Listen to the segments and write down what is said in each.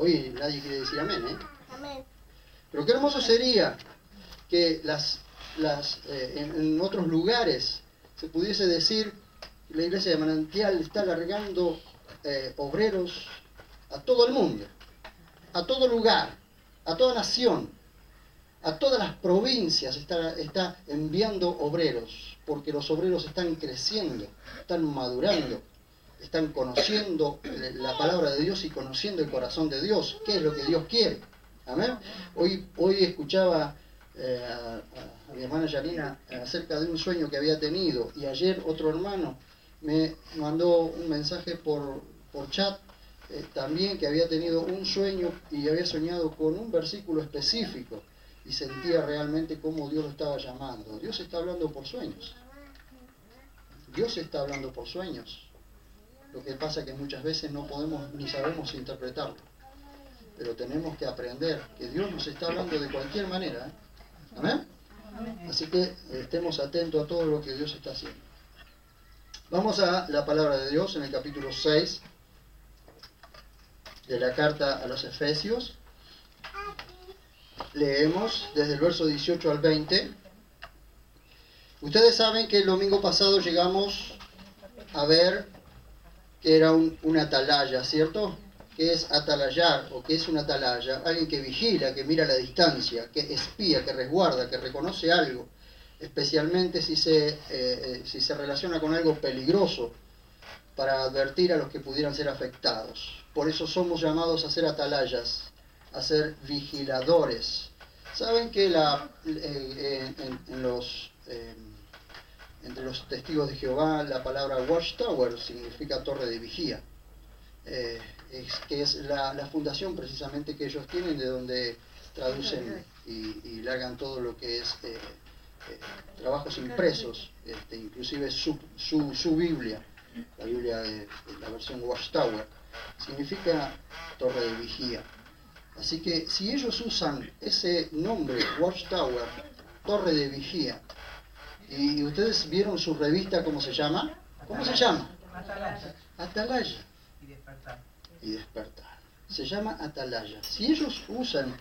Hoy nadie quiere decir amén, ¿eh? Amén. Pero qué hermoso sería que en otros lugares se pudiese decir que la iglesia de Manantial está largando obreros a todo el mundo, a todo lugar, a toda nación, a todas las provincias está enviando obreros, porque los obreros están creciendo, están madurando, están conociendo la palabra de Dios y conociendo el corazón de Dios, qué es lo que Dios quiere. Amén. Hoy escuchaba a mi hermana Yarina acerca de un sueño que había tenido, y ayer otro hermano me mandó un mensaje por chat también, que había tenido un sueño y había soñado con un versículo específico y sentía realmente cómo Dios lo estaba llamando. Dios está hablando por sueños. Dios está hablando por sueños. Lo que pasa es que muchas veces no podemos ni sabemos interpretarlo. Pero tenemos que aprender que Dios nos está hablando de cualquier manera, ¿eh? ¿Amén? Así que estemos atentos a todo lo que Dios está haciendo. Vamos a la palabra de Dios en el capítulo 6 de la carta a los Efesios. Leemos desde el verso 18 al 20. Ustedes saben que el domingo pasado llegamos a ver que era una atalaya, ¿cierto? ¿Qué es atalayar o qué es una atalaya? Alguien que vigila, que mira a la distancia, que espía, que resguarda, que reconoce algo, especialmente si se relaciona con algo peligroso, para advertir a los que pudieran ser afectados. Por eso somos llamados a ser atalayas, a ser vigiladores. Saben que entre los testigos de Jehová la palabra watchtower significa torre de vigía, que es la fundación precisamente que ellos tienen, de donde traducen y largan todo lo que es trabajos impresos, inclusive su Biblia, la Biblia de la versión watchtower, significa torre de vigía. Así que si ellos usan ese nombre, watchtower, torre de vigía, y ustedes vieron su revista, ¿cómo se llama? ¿Cómo se llama? Atalaya. Atalaya. Y despertar. Se llama atalaya. Si ellos usan,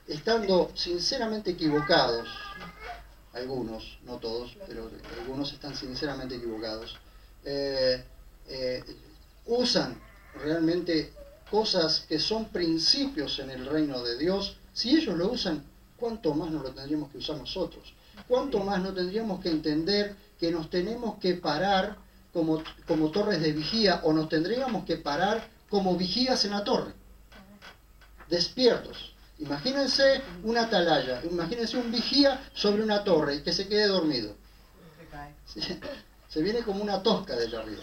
estando sinceramente equivocados, algunos, no todos, pero algunos están sinceramente equivocados, usan realmente cosas que son principios en el reino de Dios. Si ellos lo usan, ¿cuánto más no lo tendríamos que usar nosotros? ¿Cuánto más no tendríamos que entender que nos tenemos que parar como torres de vigía, o nos tendríamos que parar como vigías en la torre, despiertos? Imagínense una atalaya, imagínense un vigía sobre una torre y que se quede dormido. Se viene como una tosca de allá arriba.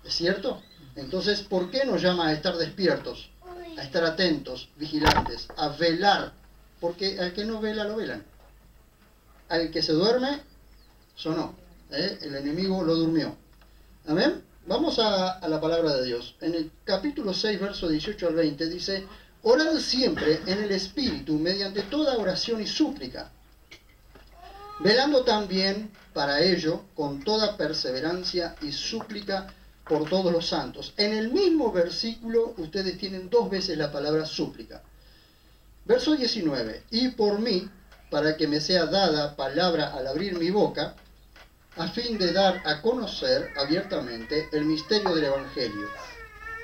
¿Es cierto? Entonces, ¿por qué nos llama a estar despiertos, a estar atentos, vigilantes, a velar? Porque al que no vela, lo velan. Al que se duerme, sonó. El enemigo lo durmió. ¿Amén? Vamos a la palabra de Dios. En el capítulo 6, verso 18 al 20, dice: orad siempre en el Espíritu, mediante toda oración y súplica, velando también para ello con toda perseverancia y súplica por todos los santos. En el mismo versículo ustedes tienen 2 veces la palabra súplica. Verso 19: y por mí, para que me sea dada palabra al abrir mi boca, a fin de dar a conocer abiertamente el misterio del Evangelio,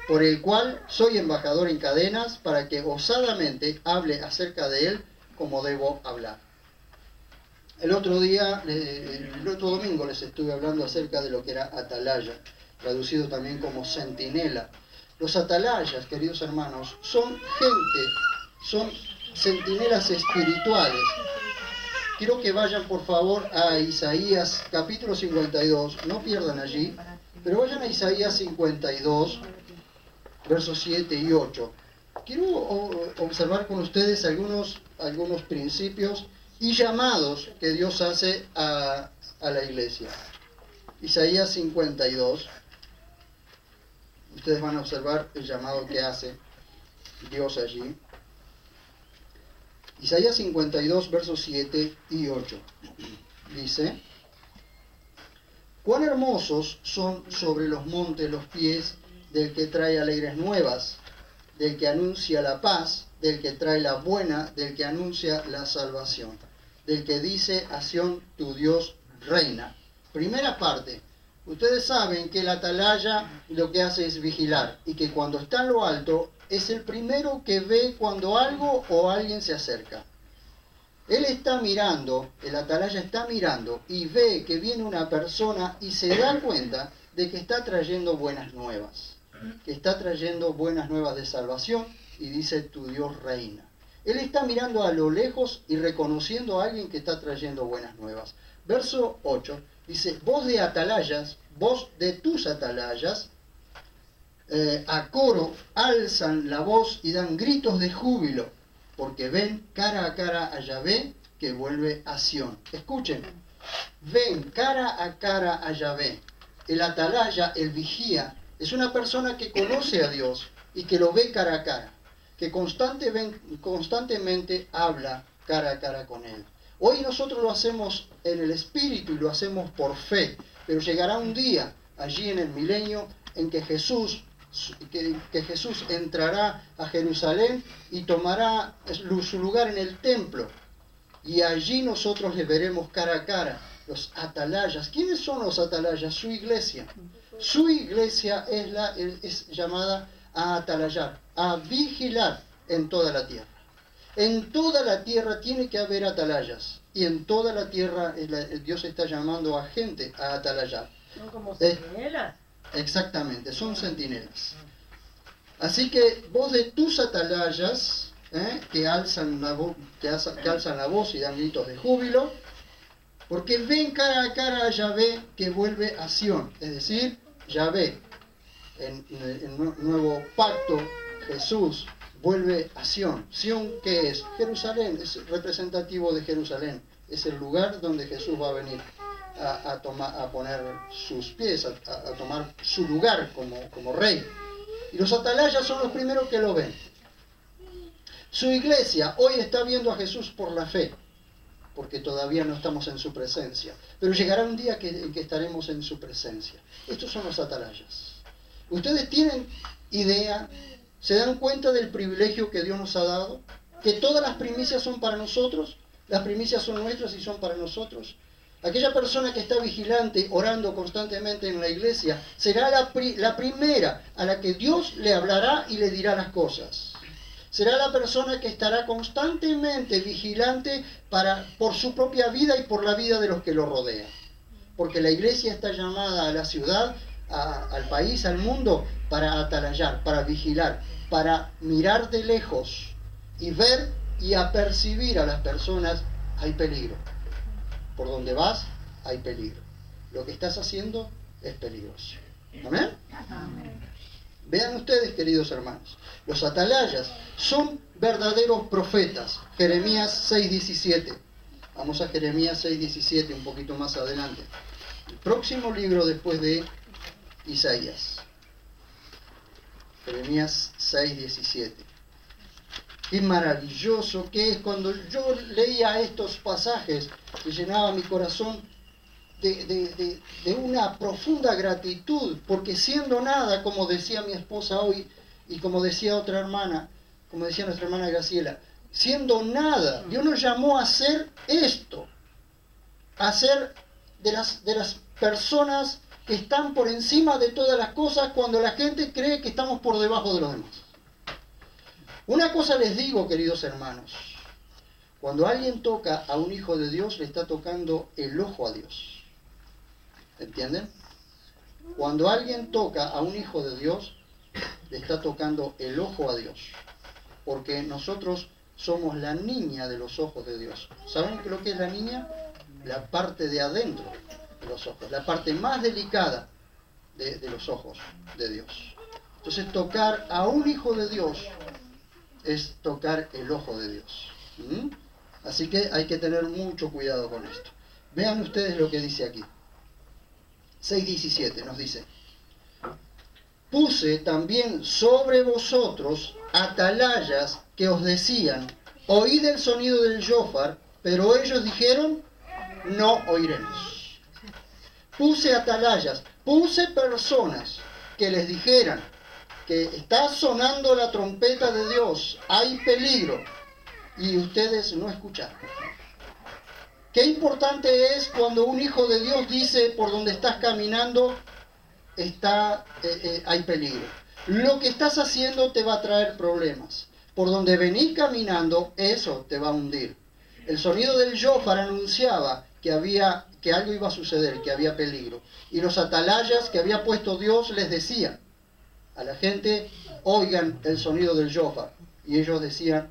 por el cual soy embajador en cadenas, para que osadamente hable acerca de él como debo hablar. El otro domingo les estuve hablando acerca de lo que era atalaya, traducido también como centinela. Los atalayas, queridos hermanos, son centinelas espirituales. Quiero que vayan por favor a Isaías capítulo 52, no pierdan allí, pero vayan a Isaías 52, versos 7 y 8. Quiero observar con ustedes algunos principios y llamados que Dios hace a la iglesia. Isaías 52, ustedes van a observar el llamado que hace Dios allí. Isaías 52, versos 7 y 8. Dice: cuán hermosos son sobre los montes los pies del que trae alegres nuevas, del que anuncia la paz, del que trae la buena, del que anuncia la salvación, del que dice a Sión, tu Dios reina. Primera parte, ustedes saben que la atalaya lo que hace es vigilar, y que cuando está en lo alto es el primero que ve cuando algo o alguien se acerca. Él está mirando, el atalaya está mirando y ve que viene una persona y se da cuenta de que está trayendo buenas nuevas, que está trayendo buenas nuevas de salvación, y dice, tu Dios reina. Él está mirando a lo lejos y reconociendo a alguien que está trayendo buenas nuevas. Verso 8 dice, voz de atalayas, voz de tus atalayas, a coro alzan la voz y dan gritos de júbilo, porque ven cara a cara a Yahvé que vuelve a Sión. Escuchen, ven cara a Yahvé. El atalaya, el vigía, es una persona que conoce a Dios y que lo ve cara a cara, que constantemente habla cara a cara con Él. Hoy nosotros lo hacemos en el Espíritu y lo hacemos por fe, pero llegará un día, allí en el milenio, en que Jesús entrará a Jerusalén y tomará su lugar en el templo. Y allí nosotros le veremos cara a cara, los atalayas. ¿Quiénes son los atalayas? Su iglesia. Su iglesia es llamada a atalayar, a vigilar en toda la tierra. En toda la tierra tiene que haber atalayas. Y en toda la tierra Dios está llamando a gente a atalayar. ¿Son como centinelas? Exactamente, son centinelas. Así que vos de tus atalayas, que alzan la voz y dan gritos de júbilo, porque ven cara a cara a Yahvé que vuelve a Sión. Es decir, Yahvé, en el nuevo pacto, Jesús vuelve a Sión. Sión, ¿qué es? Jerusalén, es representativo de Jerusalén. Es el lugar donde Jesús va a venir a poner sus pies, a tomar su lugar como rey. Y los atalayas son los primeros que lo ven. Su iglesia hoy está viendo a Jesús por la fe, porque todavía no estamos en su presencia. Pero llegará un día en que estaremos en su presencia. Estos son los atalayas. ¿Ustedes tienen idea? ¿Se dan cuenta del privilegio que Dios nos ha dado? Que todas las primicias son para nosotros. Las primicias son nuestras y son para nosotros. Aquella persona que está vigilante, orando constantemente en la iglesia, será la primera a la que Dios le hablará y le dirá las cosas. Será la persona que estará constantemente vigilante por su propia vida y por la vida de los que lo rodean. Porque la iglesia está llamada a la ciudad, al país, al mundo, para atalayar, para vigilar, para mirar de lejos y ver y apercibir a las personas. Hay peligro. Por donde vas, hay peligro. Lo que estás haciendo es peligroso. ¿Amén? Amén. Vean ustedes, queridos hermanos, los atalayas son verdaderos profetas. Jeremías 6:17. Vamos a Jeremías 6:17, un poquito más adelante. El próximo libro después de Isaías. Jeremías 6:17. Qué maravilloso que es cuando yo leía estos pasajes, que llenaba mi corazón de una profunda gratitud, porque siendo nada, como decía mi esposa hoy, y como decía otra hermana, como decía nuestra hermana Graciela, siendo nada, Dios nos llamó a hacer esto, a ser de las personas que están por encima de todas las cosas cuando la gente cree que estamos por debajo de los demás. Una cosa les digo, queridos hermanos, cuando alguien toca a un hijo de Dios, le está tocando el ojo a Dios. ¿Entienden? Cuando alguien toca a un hijo de Dios, le está tocando el ojo a Dios. Porque nosotros somos la niña de los ojos de Dios. ¿Saben lo que es la niña? La parte de adentro de los ojos, la parte más delicada de los ojos de Dios. Entonces, tocar a un hijo de Dios es tocar el ojo de Dios. Así que hay que tener mucho cuidado con esto. Vean ustedes lo que dice aquí. 6:17 nos dice: puse también sobre vosotros atalayas que os decían, oíd el sonido del shofar, pero ellos dijeron, no oiremos. Puse atalayas, puse personas que les dijeran, que está sonando la trompeta de Dios, hay peligro, y ustedes no escucharon. Qué importante es cuando un hijo de Dios dice, por donde estás caminando hay peligro. Lo que estás haciendo te va a traer problemas. Por donde venís caminando, eso te va a hundir. El sonido del shofar anunciaba que algo iba a suceder, que había peligro. Y los atalayas que había puesto Dios les decían a la gente, oigan el sonido del shofar. Y ellos decían,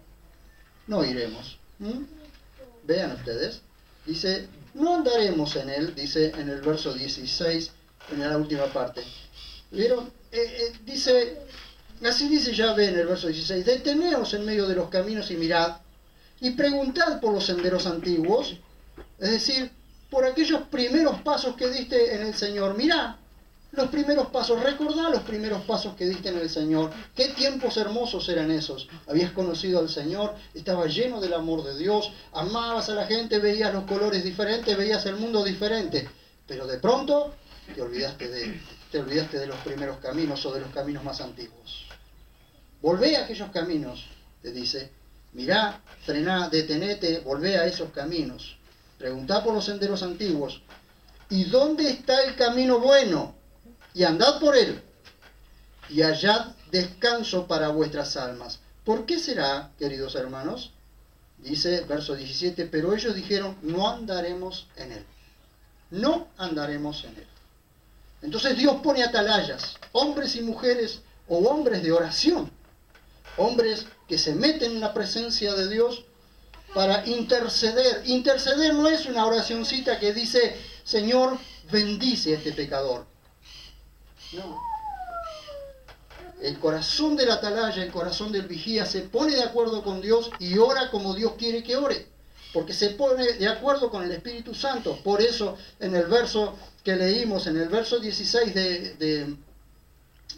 no iremos. Vean ustedes. Dice, no andaremos en él, dice en el verso 16, en la última parte. ¿Vieron? Así dice Yahvé en el verso 16, deteneos en medio de los caminos y mirad, y preguntad por los senderos antiguos, es decir, por aquellos primeros pasos que diste en el Señor. Mirá los primeros pasos, recordá los primeros pasos que diste en el Señor. Qué tiempos hermosos eran esos. Habías conocido al Señor, estabas lleno del amor de Dios, amabas a la gente, veías los colores diferentes, veías el mundo diferente, pero de pronto te olvidaste de los primeros caminos o de los caminos más antiguos. Volvé a aquellos caminos, te dice. Mirá, frená, detenete, volvé a esos caminos. Preguntá por los senderos antiguos. ¿Y dónde está el camino bueno? Y andad por él, y hallad descanso para vuestras almas. ¿Por qué será, queridos hermanos? Dice, verso 17, pero ellos dijeron, no andaremos en él. No andaremos en él. Entonces Dios pone atalayas, hombres y mujeres, o hombres de oración, hombres que se meten en la presencia de Dios para interceder. Interceder no es una oracioncita que dice, Señor, bendice a este pecador. No. El corazón del atalaya, el corazón del vigía se pone de acuerdo con Dios y ora como Dios quiere que ore, porque se pone de acuerdo con el Espíritu Santo. Por eso en el verso que leímos, en el verso 16 en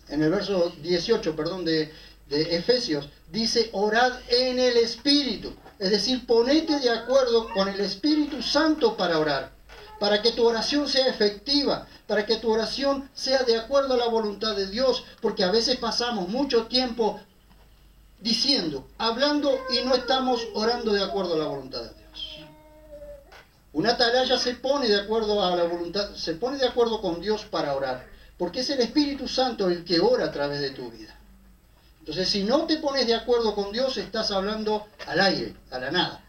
el verso 18, perdón, de Efesios, dice orad en el Espíritu, es decir, ponete de acuerdo con el Espíritu Santo para orar, para que tu oración sea efectiva, para que tu oración sea de acuerdo a la voluntad de Dios, porque a veces pasamos mucho tiempo diciendo, hablando y no estamos orando de acuerdo a la voluntad de Dios. Una atalaya se pone de acuerdo a la voluntad, se pone de acuerdo con Dios para orar, porque es el Espíritu Santo el que ora a través de tu vida. Entonces, si no te pones de acuerdo con Dios, estás hablando al aire, a la nada,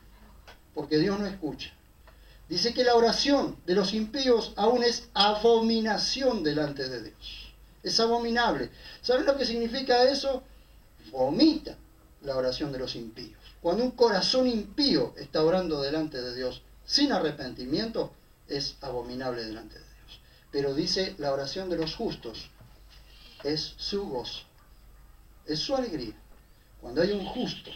porque Dios no escucha. Dice que la oración de los impíos aún es abominación delante de Dios. Es abominable. ¿Saben lo que significa eso? Vomita la oración de los impíos. Cuando un corazón impío está orando delante de Dios sin arrepentimiento, es abominable delante de Dios. Pero dice, la oración de los justos es su gozo, es su alegría. Cuando hay un justo,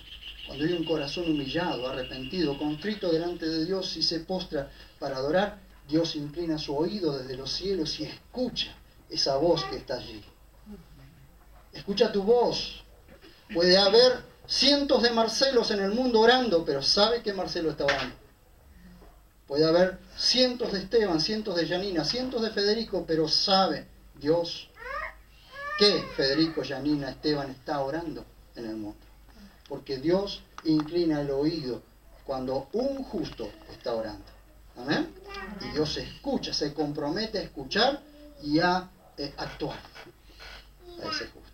cuando hay un corazón humillado, arrepentido, contrito delante de Dios y se postra para adorar, Dios inclina su oído desde los cielos y escucha esa voz que está allí. Escucha tu voz. Puede haber cientos de Marcelos en el mundo orando, pero sabe que Marcelo está orando. Puede haber cientos de Esteban, cientos de Yanina, cientos de Federico, pero sabe Dios que Federico, Yanina, Esteban está orando en el mundo. Porque Dios inclina el oído cuando un justo está orando. ¿Amén? Y Dios escucha, se compromete a escuchar y a actuar a ese justo.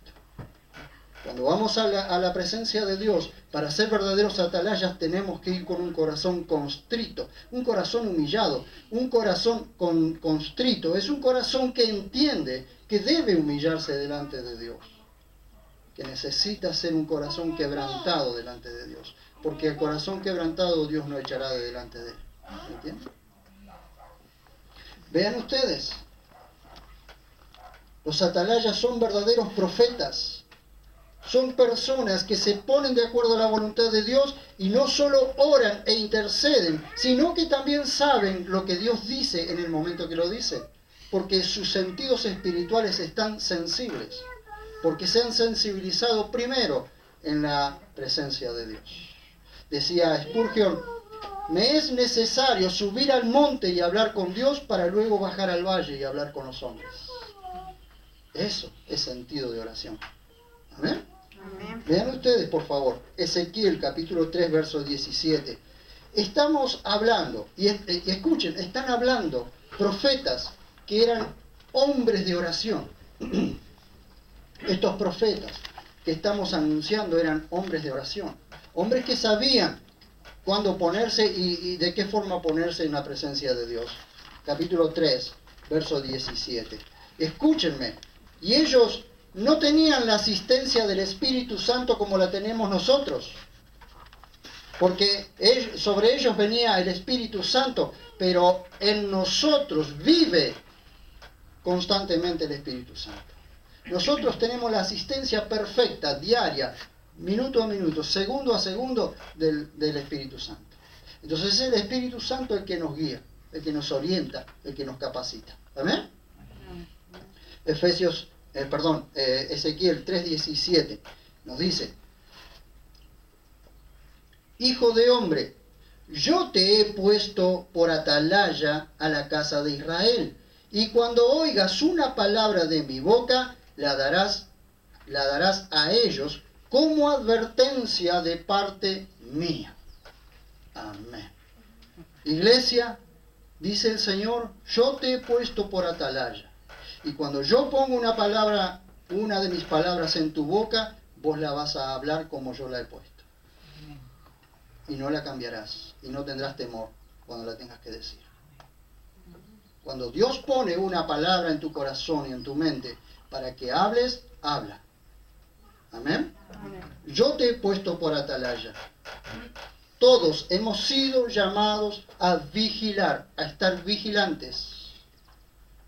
Cuando vamos a la presencia de Dios, para ser verdaderos atalayas tenemos que ir con un corazón constrito, un corazón humillado, un corazón constrito. Es un corazón que entiende que debe humillarse delante de Dios, que necesita ser un corazón quebrantado delante de Dios, porque el corazón quebrantado Dios no echará de delante de él. ¿Entienden? Vean ustedes, los atalayas son verdaderos profetas. Son personas que se ponen de acuerdo a la voluntad de Dios y no solo oran e interceden, sino que también saben lo que Dios dice en el momento que lo dice, porque sus sentidos espirituales están sensibles, porque se han sensibilizado primero en la presencia de Dios. Decía Spurgeon, me es necesario subir al monte y hablar con Dios para luego bajar al valle y hablar con los hombres. Eso es sentido de oración. Amén. Amén. Vean ustedes, por favor, Ezequiel capítulo 3, verso 17. Estamos hablando, y escuchen, están hablando profetas que eran hombres de oración. Estos profetas que estamos anunciando eran hombres de oración. Hombres que sabían cuándo ponerse y de qué forma ponerse en la presencia de Dios. Capítulo 3, verso 17. Escúchenme. Y ellos no tenían la asistencia del Espíritu Santo como la tenemos nosotros. Porque sobre ellos venía el Espíritu Santo, pero en nosotros vive constantemente el Espíritu Santo. Nosotros tenemos la asistencia perfecta, diaria, minuto a minuto, segundo a segundo del Espíritu Santo. Entonces es el Espíritu Santo el que nos guía, el que nos orienta, el que nos capacita. ¿Amén? Ezequiel 3:17 nos dice: Hijo de hombre, yo te he puesto por atalaya a la casa de Israel, y cuando oigas una palabra de mi boca, la darás a ellos como advertencia de parte mía. Amén. Iglesia, dice el Señor, yo te he puesto por atalaya. Y cuando yo pongo una de mis palabras en tu boca, vos la vas a hablar como yo la he puesto. Y no la cambiarás. Y no tendrás temor cuando la tengas que decir. Cuando Dios pone una palabra en tu corazón y en tu mente para que hables, habla. Amén. Yo te he puesto por atalaya. Todos hemos sido llamados a vigilar, a estar vigilantes,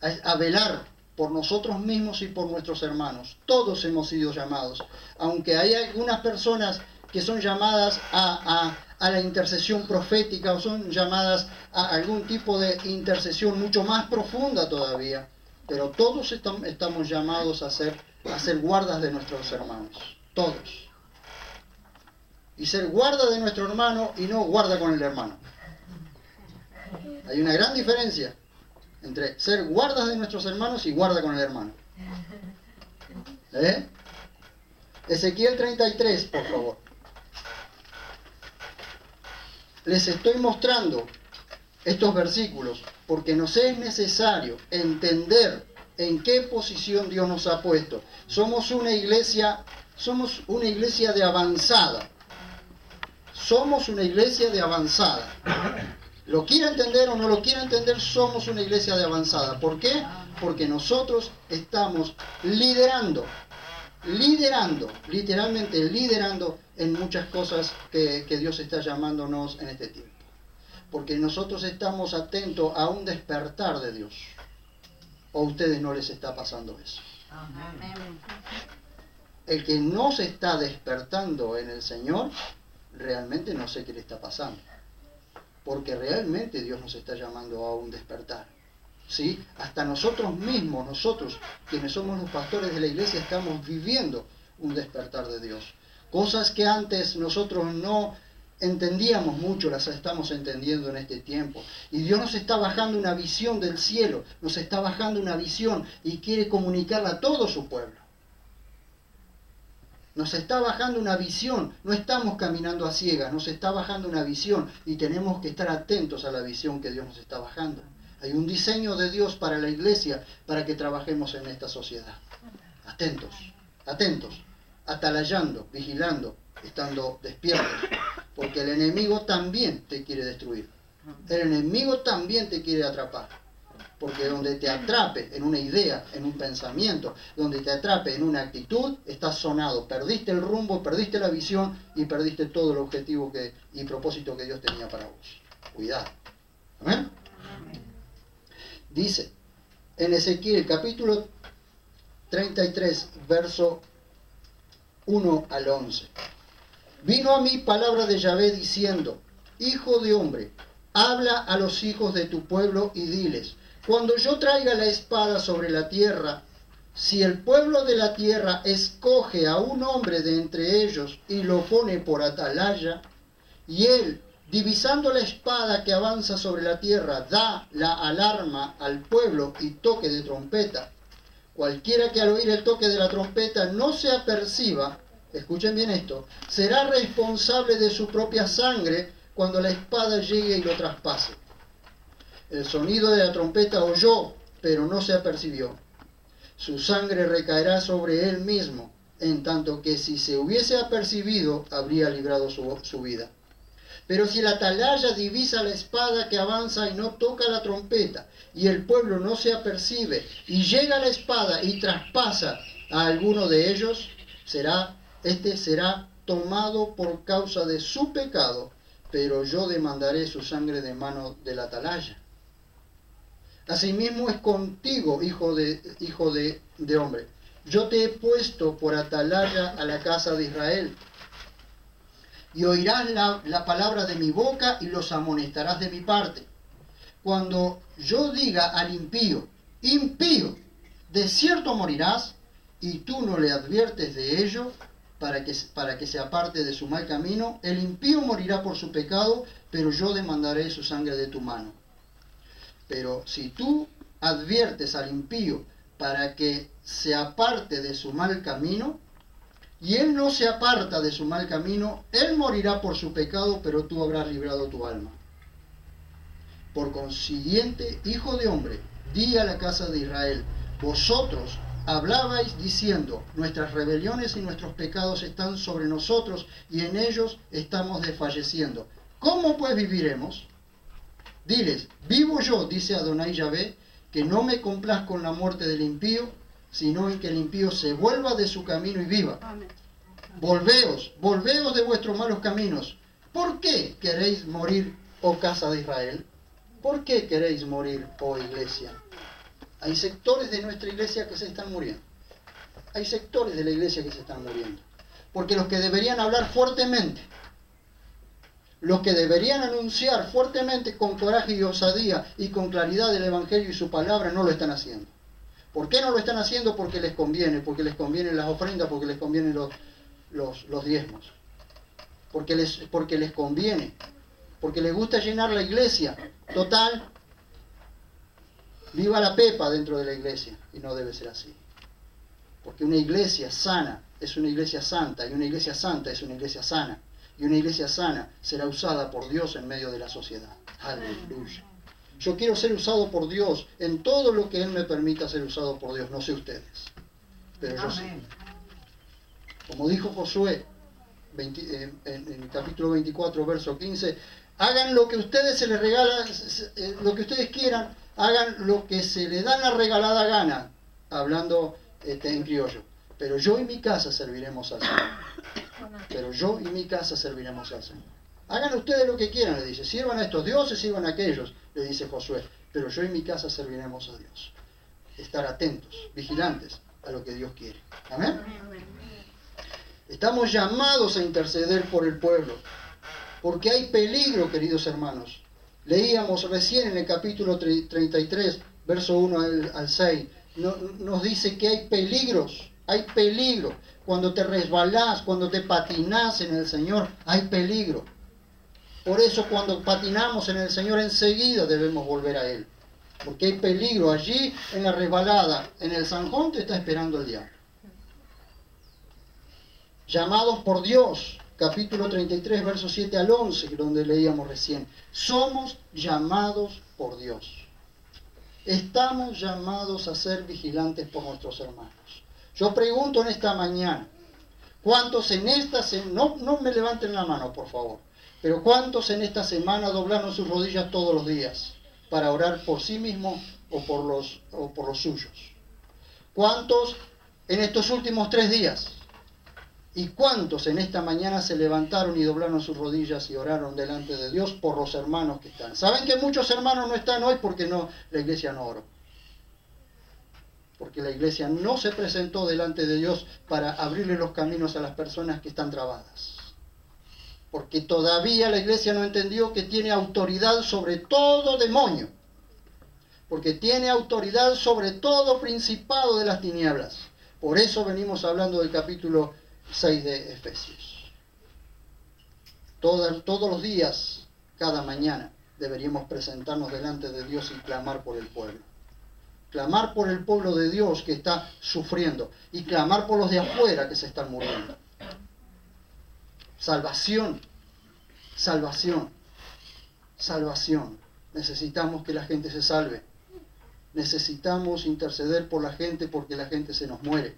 a velar por nosotros mismos y por nuestros hermanos. Todos hemos sido llamados. Aunque hay algunas personas que son llamadas a la intercesión profética o son llamadas a algún tipo de intercesión mucho más profunda todavía. Pero todos estamos llamados a ser guardas de nuestros hermanos. Todos. Y ser guarda de nuestro hermano y no guarda con el hermano. Hay una gran diferencia entre ser guardas de nuestros hermanos y guarda con el hermano. Ezequiel 33, por favor. Les estoy mostrando estos versículos porque nos es necesario entender en qué posición Dios nos ha puesto. Somos una iglesia de avanzada. Somos una iglesia de avanzada. Lo quiera entender o no lo quiera entender, somos una iglesia de avanzada. ¿Por qué? Porque nosotros estamos literalmente liderando en muchas cosas que Dios está llamándonos en este tiempo. Porque nosotros estamos atentos a un despertar de Dios. ¿O a ustedes no les está pasando eso? Amén. El que no se está despertando en el Señor, realmente no sé qué le está pasando. Porque realmente Dios nos está llamando a un despertar. ¿Sí? Hasta nosotros mismos, nosotros quienes somos los pastores de la iglesia, estamos viviendo un despertar de Dios. Cosas que antes nosotros no entendíamos mucho, las estamos entendiendo en este tiempo. Y Dios nos está bajando una visión del cielo, nos está bajando una visión y quiere comunicarla a todo su pueblo. Nos está bajando una visión, no estamos caminando a ciegas, nos está bajando una visión y tenemos que estar atentos a la visión que Dios nos está bajando. Hay un diseño de Dios para la iglesia, para que trabajemos en esta sociedad. Atentos, atalayando, vigilando, estando despiertos, porque el enemigo también te quiere destruir. El enemigo también te quiere atrapar. Porque donde te atrape en una idea, en un pensamiento, donde te atrape en una actitud, estás sonado. Perdiste el rumbo, perdiste la visión y perdiste todo el objetivo y propósito que Dios tenía para vos. Cuidado. ¿Amén? Dice en Ezequiel capítulo 33, verso 1 al 11. Vino a mí palabra de Yahvé diciendo: Hijo de hombre, habla a los hijos de tu pueblo y diles: cuando yo traiga la espada sobre la tierra, si el pueblo de la tierra escoge a un hombre de entre ellos y lo pone por atalaya, y él, divisando la espada que avanza sobre la tierra, da la alarma al pueblo y toque de trompeta, Cualquiera que al oír el toque de la trompeta no se aperciba, escuchen bien esto, será responsable de su propia sangre cuando la espada llegue y lo traspase. El sonido de la trompeta oyó, pero no se apercibió. Su sangre recaerá sobre él mismo, en tanto que si se hubiese apercibido, habría librado su vida. Pero si la atalaya divisa la espada que avanza y no toca la trompeta, y el pueblo no se apercibe, y llega la espada y traspasa a alguno de ellos, será tomado por causa de su pecado, pero yo demandaré su sangre de mano del atalaya. Asimismo es contigo, hijo de hombre. Yo te he puesto por atalaya a la casa de Israel. Y oirás la palabra de mi boca y los amonestarás de mi parte. Cuando yo diga al impío, impío, de cierto morirás, y tú no le adviertes de ello, para que se aparte de su mal camino, el impío morirá por su pecado, pero yo demandaré su sangre de tu mano. Pero si tú adviertes al impío para que se aparte de su mal camino, y él no se aparta de su mal camino, él morirá por su pecado, pero tú habrás librado tu alma. Por consiguiente, hijo de hombre, di a la casa de Israel, vosotros hablabais diciendo, nuestras rebeliones y nuestros pecados están sobre nosotros, y en ellos estamos desfalleciendo. ¿Cómo pues viviremos? Diles, vivo yo, dice Adonai Yahvé, que no me complazco con la muerte del impío, sino en que el impío se vuelva de su camino y viva. Volveos de vuestros malos caminos. ¿Por qué queréis morir, oh casa de Israel? ¿Por qué queréis morir, oh iglesia? Hay sectores de nuestra iglesia que se están muriendo. Hay sectores de la iglesia que se están muriendo. Porque los que deberían hablar fuertemente, los que deberían anunciar fuertemente con coraje y osadía y con claridad el Evangelio y su palabra, no lo están haciendo. ¿Por qué no lo están haciendo? Porque les convienen las ofrendas, porque les convienen los diezmos. Porque les conviene, porque les gusta llenar la iglesia. Total, viva la pepa dentro de la iglesia, y no debe ser así. Porque una iglesia sana es una iglesia santa, y una iglesia santa es una iglesia sana. Y una iglesia sana será usada por Dios en medio de la sociedad. Aleluya. Yo quiero ser usado por Dios en todo lo que Él me permita ser usado por Dios. No sé ustedes, pero yo sí. Como dijo Josué en el capítulo 24, verso 15, hagan lo que ustedes se les regala, lo que ustedes quieran, hagan lo que se les da la regalada gana, hablando en criollo. Pero yo y mi casa serviremos al Señor. Pero yo y mi casa serviremos al Señor. Hagan ustedes lo que quieran, le dice. Sirvan a estos dioses, sirvan a aquellos, le dice Josué. Pero yo y mi casa serviremos a Dios. Estar atentos, vigilantes a lo que Dios quiere. Amén. Estamos llamados a interceder por el pueblo. Porque hay peligro, queridos hermanos. Leíamos recién en el capítulo 33, verso 1 al 6. Nos dice que hay peligros. Hay peligro. Cuando te resbalás, cuando te patinás en el Señor, hay peligro. Por eso cuando patinamos en el Señor, enseguida debemos volver a Él. Porque hay peligro allí en la resbalada. En el zanjón te está esperando el diablo. Llamados por Dios, capítulo 33, versos 7 al 11, donde leíamos recién. Somos llamados por Dios. Estamos llamados a ser vigilantes por nuestros hermanos. Yo pregunto en esta mañana, ¿cuántos en esta semana, no me levanten la mano por favor, pero cuántos en esta semana doblaron sus rodillas todos los días para orar por sí mismos o por los suyos? ¿Cuántos en estos últimos 3 días? ¿Y cuántos en esta mañana se levantaron y doblaron sus rodillas y oraron delante de Dios por los hermanos que están? ¿Saben que muchos hermanos no están hoy porque la iglesia no oró? Porque la iglesia no se presentó delante de Dios para abrirle los caminos a las personas que están trabadas. Porque todavía la iglesia no entendió que tiene autoridad sobre todo demonio. Porque tiene autoridad sobre todo principado de las tinieblas. Por eso venimos hablando del capítulo 6 de Efesios. Todos los días, cada mañana, deberíamos presentarnos delante de Dios y clamar por el pueblo. clamar por el pueblo de Dios que está sufriendo y clamar por los de afuera que se están muriendo. Salvación, salvación, salvación. Necesitamos que la gente se salve. Necesitamos interceder por la gente porque la gente se nos muere.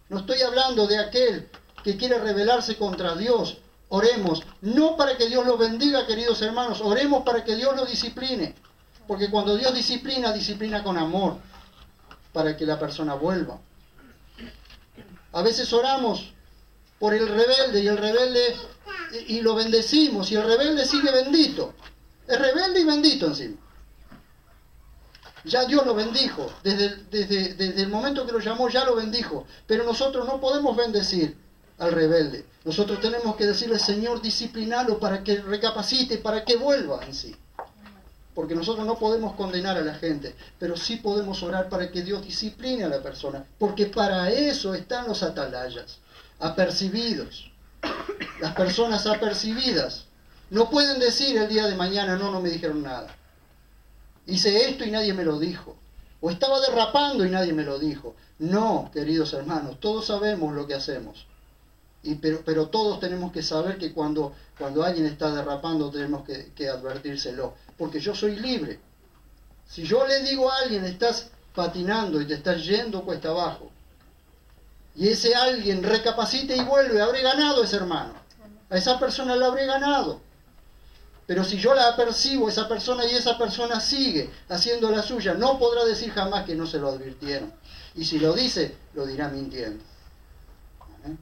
No estoy hablando de aquel que quiere rebelarse contra Dios. Oremos, no para que Dios lo bendiga, queridos hermanos, oremos para que Dios lo discipline. Porque cuando Dios disciplina, disciplina con amor, para que la persona vuelva. A veces oramos por el rebelde y lo bendecimos, y el rebelde sigue bendito. Es rebelde y bendito encima. Ya Dios lo bendijo, desde el momento que lo llamó ya lo bendijo, pero nosotros no podemos bendecir al rebelde. Nosotros tenemos que decirle, Señor, disciplinalo para que recapacite, para que vuelva en sí. Porque nosotros no podemos condenar a la gente, pero sí podemos orar para que Dios discipline a la persona, porque para eso están los atalayas, apercibidos. Las personas apercibidas no pueden decir el día de mañana, no me dijeron nada. Hice esto y nadie me lo dijo. O estaba derrapando y nadie me lo dijo. No, queridos hermanos, todos sabemos lo que hacemos. Pero todos tenemos que saber que cuando alguien está derrapando tenemos que advertírselo. Porque yo soy libre. Si yo le digo a alguien, estás patinando y te estás yendo cuesta abajo, y ese alguien recapacita y vuelve, habré ganado a ese hermano. A esa persona la habré ganado. Pero si yo la apercibo a esa persona y esa persona sigue haciendo la suya, no podrá decir jamás que no se lo advirtieron. Y si lo dice, lo dirá mintiendo. ¿Eh?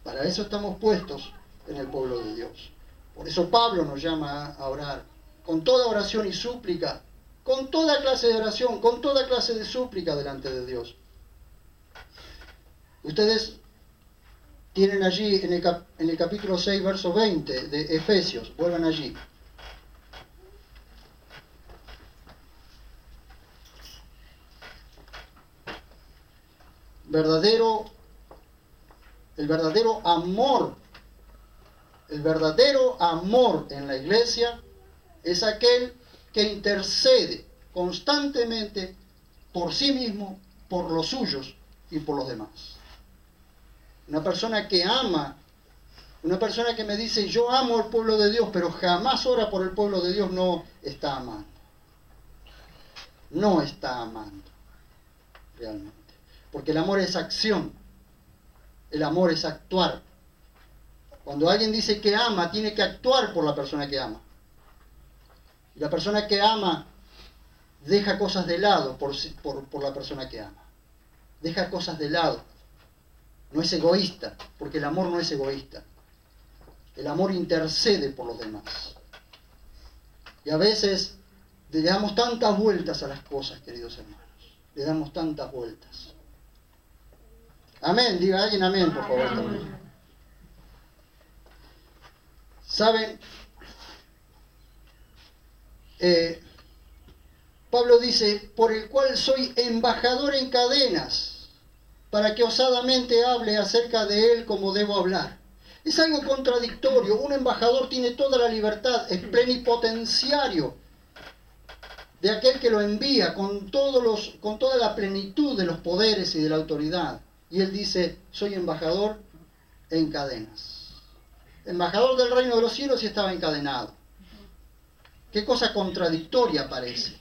Para eso estamos puestos en el pueblo de Dios. Por eso Pablo nos llama a orar con toda oración y súplica, con toda clase de oración, con toda clase de súplica delante de Dios. Ustedes tienen allí en el capítulo 6, verso 20 de Efesios. Vuelvan allí. El verdadero amor en la iglesia es aquel que intercede constantemente por sí mismo, por los suyos y por los demás. Una persona que ama, una persona que me dice yo amo al pueblo de Dios, pero jamás ora por el pueblo de Dios, no está amando. No está amando realmente. Porque el amor es acción. El amor es actuar. Cuando alguien dice que ama, tiene que actuar por la persona que ama. Y la persona que ama deja cosas de lado por la persona que ama. Deja cosas de lado. No es egoísta, porque el amor no es egoísta. El amor intercede por los demás. Y a veces le damos tantas vueltas a las cosas, queridos hermanos. Le damos tantas vueltas. Amén, diga alguien amén, por favor. Amén. ¿Saben? Pablo dice, por el cual soy embajador en cadenas, para que osadamente hable acerca de él como debo hablar. Es algo contradictorio. Un embajador tiene toda la libertad, es plenipotenciario de aquel que lo envía con toda la plenitud de los poderes y de la autoridad. Y él dice, soy embajador en cadenas. Embajador del reino de los cielos y estaba encadenado. Qué cosa contradictoria parece.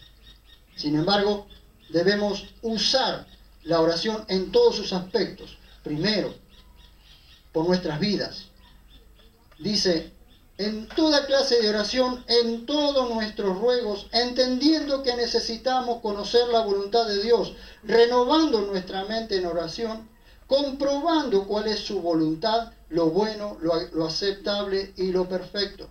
Sin embargo, debemos usar la oración en todos sus aspectos. Primero, por nuestras vidas. Dice, en toda clase de oración, en todos nuestros ruegos, entendiendo que necesitamos conocer la voluntad de Dios, renovando nuestra mente en oración, comprobando cuál es su voluntad, lo bueno, lo aceptable y lo perfecto.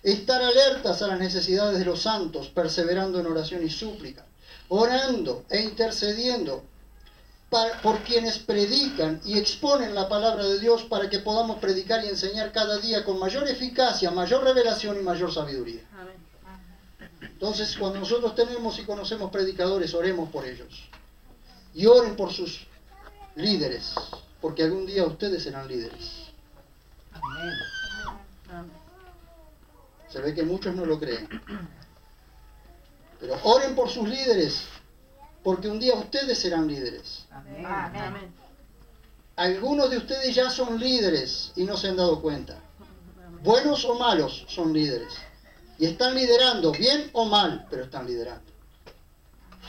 Estar alertas a las necesidades de los santos, perseverando en oración y súplica, orando e intercediendo por quienes predican y exponen la palabra de Dios para que podamos predicar y enseñar cada día con mayor eficacia, mayor revelación y mayor sabiduría. Entonces, cuando nosotros tenemos y conocemos predicadores, oremos por ellos. Y oren por sus líderes, porque algún día ustedes serán líderes. Se ve que muchos no lo creen. Pero oren por sus líderes, porque un día ustedes serán líderes. Amén. Amén. Algunos de ustedes ya son líderes y no se han dado cuenta. Buenos o malos son líderes. Y están liderando, bien o mal, pero están liderando.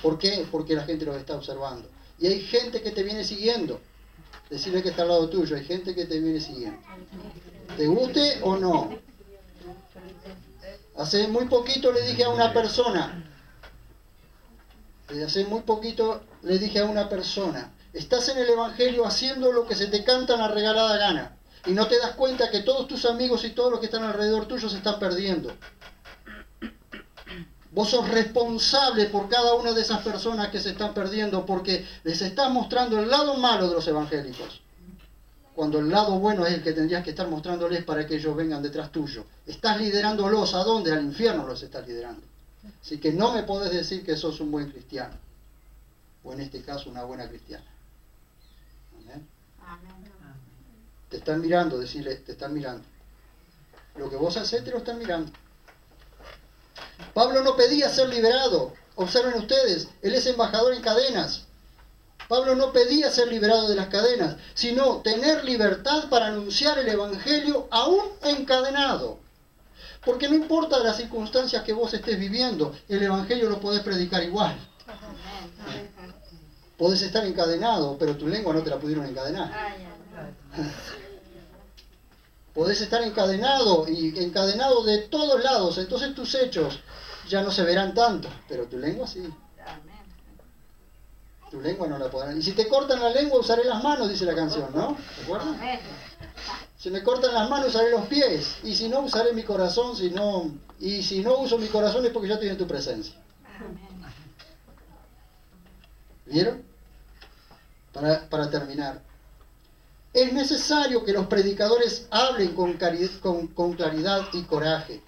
¿Por qué? Porque la gente los está observando. Y hay gente que te viene siguiendo. Decirle que está al lado tuyo, hay gente que te viene siguiendo. ¿Te guste o no? Hace muy poquito le dije a una persona, estás en el Evangelio haciendo lo que se te canta en la regalada gana. Y no te das cuenta que todos tus amigos y todos los que están alrededor tuyo se están perdiendo. Vos sos responsable por cada una de esas personas que se están perdiendo porque les estás mostrando el lado malo de los evangélicos. Cuando el lado bueno es el que tendrías que estar mostrándoles para que ellos vengan detrás tuyo. Estás liderándolos, ¿a dónde? Al infierno los estás liderando. Así que no me podés decir que sos un buen cristiano. O en este caso una buena cristiana. ¿Amén? Amén. Te están mirando, decirle, te están mirando. Lo que vos hacés te lo están mirando. Pablo no pedía ser liberado. Observen ustedes, él es embajador en cadenas. Pablo no pedía ser liberado de las cadenas, sino tener libertad para anunciar el Evangelio aún encadenado. Porque no importa las circunstancias que vos estés viviendo, el Evangelio lo podés predicar igual. Podés estar encadenado, pero tu lengua no te la pudieron encadenar. Podés estar encadenado y encadenado de todos lados, entonces tus hechos ya no se verán tanto, pero tu lengua sí. Tu lengua no la podrán. Y si te cortan la lengua, usaré las manos, dice la canción, ¿no? ¿Te acuerdas? Si me cortan las manos, usaré los pies. Y si no, usaré mi corazón. Y si no uso mi corazón es porque ya estoy en tu presencia. ¿Vieron? Para terminar. Es necesario que los predicadores hablen con claridad y coraje.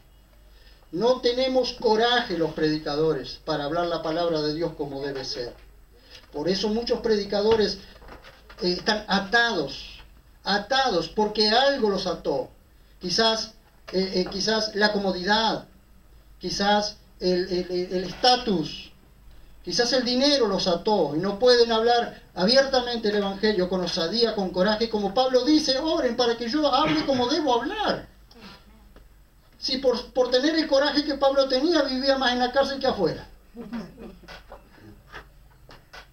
No tenemos coraje los predicadores para hablar la palabra de Dios como debe ser. Por eso muchos predicadores están atados porque algo los ató. Quizás la comodidad, quizás el estatus, quizás el dinero los ató y no pueden hablar abiertamente el Evangelio con osadía, con coraje, como Pablo dice, oren para que yo hable como debo hablar. Si por tener el coraje que Pablo tenía, vivía más en la cárcel que afuera.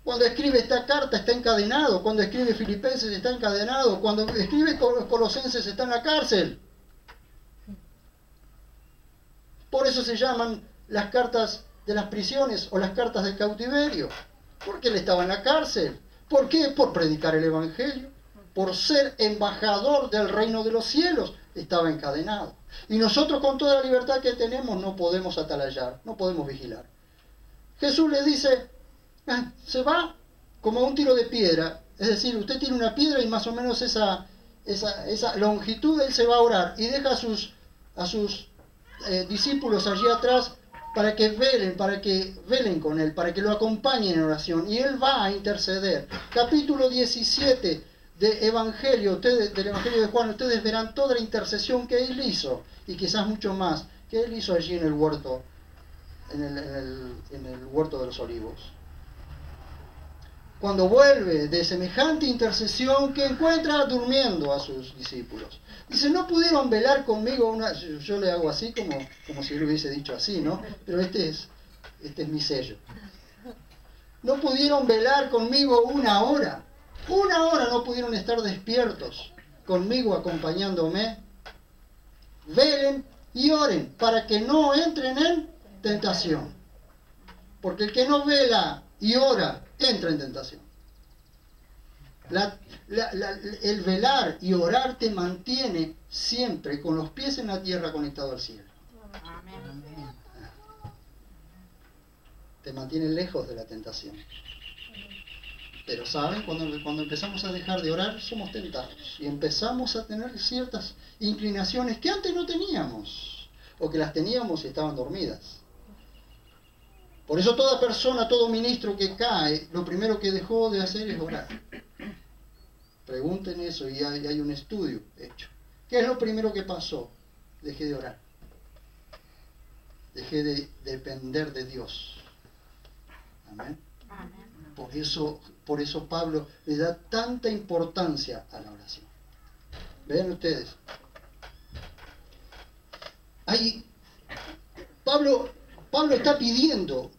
Cuando escribe esta carta está encadenado, cuando escribe Filipenses está encadenado, cuando escribe Colosenses está en la cárcel. Por eso se llaman las cartas de las prisiones o las cartas del cautiverio, porque él estaba en la cárcel. ¿Por qué? Por predicar el Evangelio, por ser embajador del reino de los cielos, estaba encadenado. Y nosotros con toda la libertad que tenemos no podemos atalayar, no podemos vigilar. Jesús le dice, se va como a un tiro de piedra, es decir, usted tiene una piedra y más o menos esa longitud, él se va a orar y deja a sus discípulos allí atrás para que velen con él, para que lo acompañen en oración, y él va a interceder. Capítulo 17 del Evangelio de Juan, ustedes verán toda la intercesión que él hizo, y quizás mucho más, que él hizo allí en el huerto, en el huerto de los olivos. Cuando vuelve de semejante intercesión, que encuentra durmiendo a sus discípulos. Dice, no pudieron velar conmigo yo le hago así como si él hubiese dicho así, ¿no? Pero este es mi sello. No pudieron velar conmigo una hora no pudieron estar despiertos conmigo acompañándome. Velen y oren para que no entren en tentación. Porque el que no vela y ora, entra en tentación. El velar y orar te mantiene siempre con los pies en la tierra conectado al cielo. Amén. Te mantiene lejos de la tentación. Pero ¿saben? Cuando empezamos a dejar de orar, somos tentados. Y empezamos a tener ciertas inclinaciones que antes no teníamos. O que las teníamos y estaban dormidas. Por eso toda persona, todo ministro que cae, lo primero que dejó de hacer es orar. Pregunten eso y hay un estudio hecho. ¿Qué es lo primero que pasó? Dejé de orar. Dejé de depender de Dios. Amén. Amén. Por eso Pablo le da tanta importancia a la oración. Vean ustedes. Ahí Pablo está pidiendo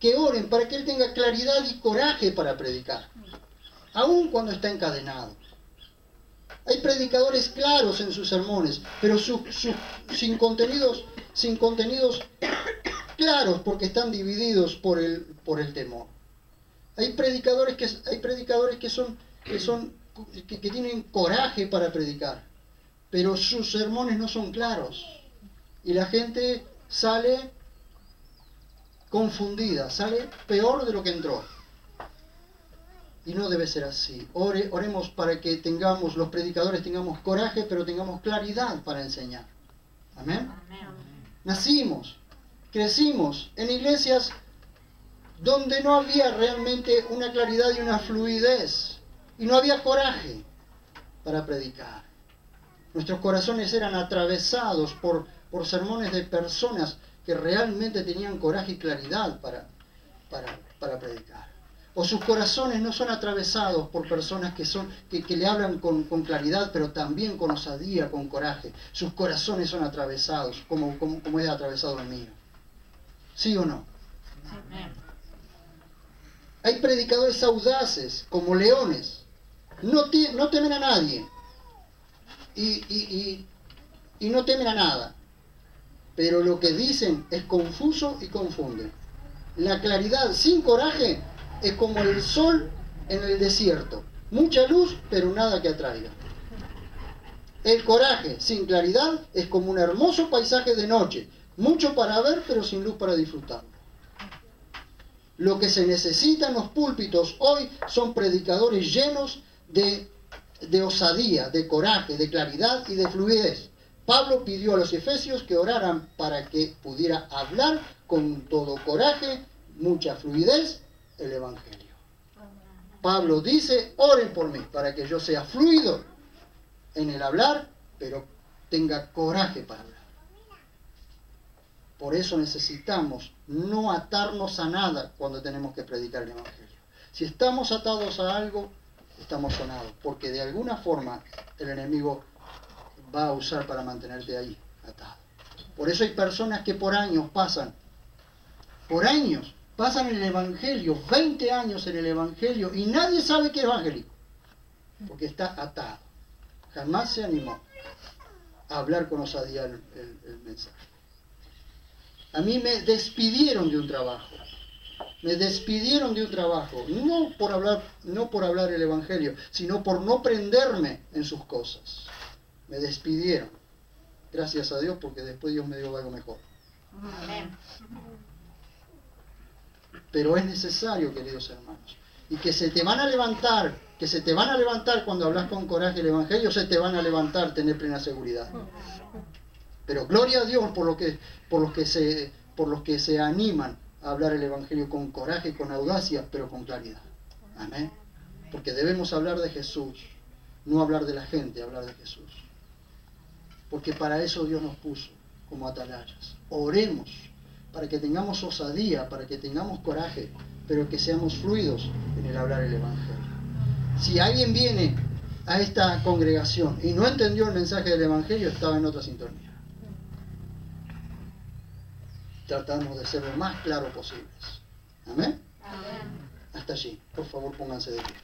que oren para que él tenga claridad y coraje para predicar, aun cuando está encadenado. Hay predicadores claros en sus sermones, pero sin contenidos claros, porque están divididos por el temor. Hay predicadores que tienen coraje para predicar, pero sus sermones no son claros. Y la gente sale confundida, sale peor de lo que entró. Y no debe ser así. Oremos para que los predicadores tengamos coraje, pero tengamos claridad para enseñar. Amén. Nacimos, crecimos en iglesias donde no había realmente una claridad y una fluidez. Y no había coraje para predicar. Nuestros corazones eran atravesados por sermones de personas que realmente tenían coraje y claridad para predicar. O sus corazones no son atravesados por personas que le hablan con claridad, pero también con osadía, con coraje. Sus corazones son atravesados, como es atravesado el mío. ¿Sí o no? Amén. Hay predicadores audaces, como leones. No temen a nadie. Y no temen a nada. Pero lo que dicen es confuso y confunde. La claridad sin coraje es como el sol en el desierto. Mucha luz, pero nada que atraiga. El coraje sin claridad es como un hermoso paisaje de noche. Mucho para ver, pero sin luz para disfrutarlo. Lo que se necesita en los púlpitos hoy son predicadores llenos de osadía, de coraje, de claridad y de fluidez. Pablo pidió a los efesios que oraran para que pudiera hablar con todo coraje, mucha fluidez, el Evangelio. Pablo dice, oren por mí, para que yo sea fluido en el hablar, pero tenga coraje para hablar. Por eso necesitamos no atarnos a nada cuando tenemos que predicar el Evangelio. Si estamos atados a algo, estamos sonados, porque de alguna forma el enemigo va a usar para mantenerte ahí, atado. Por eso hay personas que por años pasan en el Evangelio, 20 años en el Evangelio, y nadie sabe que es evangélico, porque está atado. Jamás se animó a hablar con osadía el mensaje. A mí me despidieron de un trabajo. No por hablar el Evangelio, sino por no prenderme en sus cosas. Me despidieron. Gracias a Dios, porque después Dios me dio algo mejor. Amén. Pero es necesario, queridos hermanos. Y que se te van a levantar cuando hablas con coraje el Evangelio, se te van a levantar, tener plena seguridad. Pero gloria a Dios por los que se animan a hablar el Evangelio con coraje, con audacia, pero con claridad. Amén. Porque debemos hablar de Jesús, no hablar de la gente, hablar de Jesús. Porque para eso Dios nos puso como atalayas. Oremos para que tengamos osadía, para que tengamos coraje, pero que seamos fluidos en el hablar el Evangelio. Si alguien viene a esta congregación y no entendió el mensaje del Evangelio, estaba en otra sintonía. Tratamos de ser lo más claro posibles. Amén. Amén. Hasta allí. Por favor, pónganse de pie.